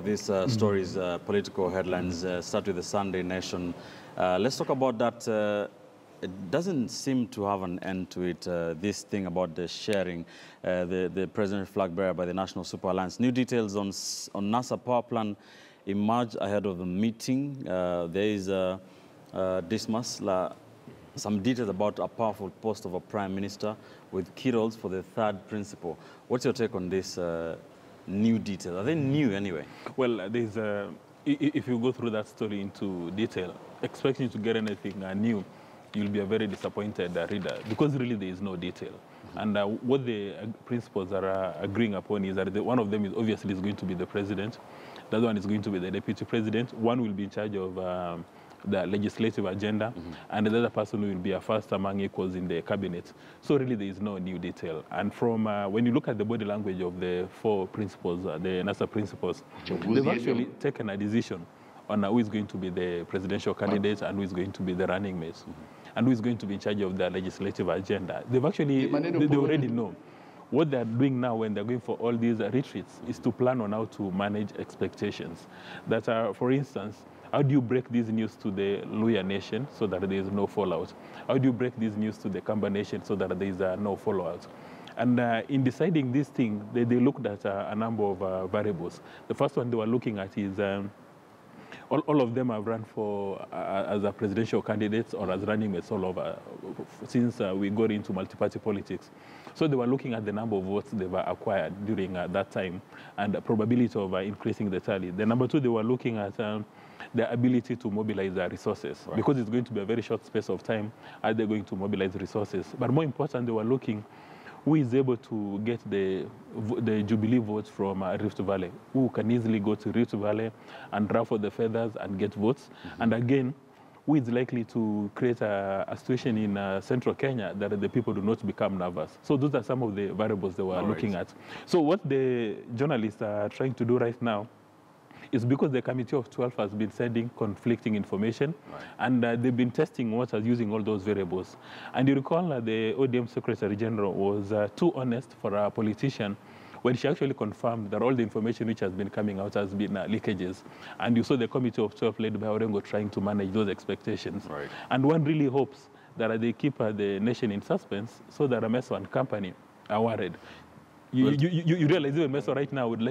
These stories, political headlines, start with the Sunday Nation. Let's talk about that. It doesn't seem to have an end to it, this thing about the sharing, the presidential flag bearer by the National Super Alliance. New details on NASA power plan emerge ahead of the meeting. There is some details about a powerful post of a prime minister with key roles for the third principle. What's your take on this new details? Are they new anyway? Well, there's if you go through that story into detail, expecting to get anything new, you'll be a very disappointed reader, because really there is no detail. And what the principals are agreeing upon is that one of them is obviously going to be the president, the other one is going to be the deputy president, one will be in charge of the legislative agenda, and the other person will be a first among equals in the cabinet. So really there is no new detail. And from when you look at the body language of the four principals, the NASA principals, they've actually taken a decision on who is going to be the presidential candidate and who is going to be the running mate, and who is going to be in charge of the legislative agenda. They've actually, they already know. What they're doing now when they're going for all these retreats is to plan on how to manage expectations. That are, for instance, how do you break this news to the Luya nation so that there is no fallout? How do you break this news to the Kamba nation so that there is no fallout? And in deciding this thing, they looked at a number of variables. The first one they were looking at is all of them have run for as a presidential candidates or as running mates all over since we got into multi-party politics. So they were looking at the number of votes they've acquired during that time and the probability of increasing the tally. The number two, they were looking at the ability to mobilize their resources, because it's going to be a very short space of time. Are they going to mobilize resources? But more important, they were looking who is able to get the Jubilee votes from Rift Valley, who can easily go to Rift Valley and ruffle the feathers and get votes. And again, who is likely to create a situation in central Kenya that the people do not become nervous. So those are some of the variables they were looking at. So what the journalists are trying to do right now is, because the Committee of 12 has been sending conflicting information, and they've been testing waters using all those variables. And you recall the ODM Secretary General was too honest for a politician when she actually confirmed that all the information which has been coming out has been leakages. And you saw the Committee of 12 led by Orengo trying to manage those expectations. And one really hopes that they keep the nation in suspense so that Meso and company are worried. You realize even Meso right now would like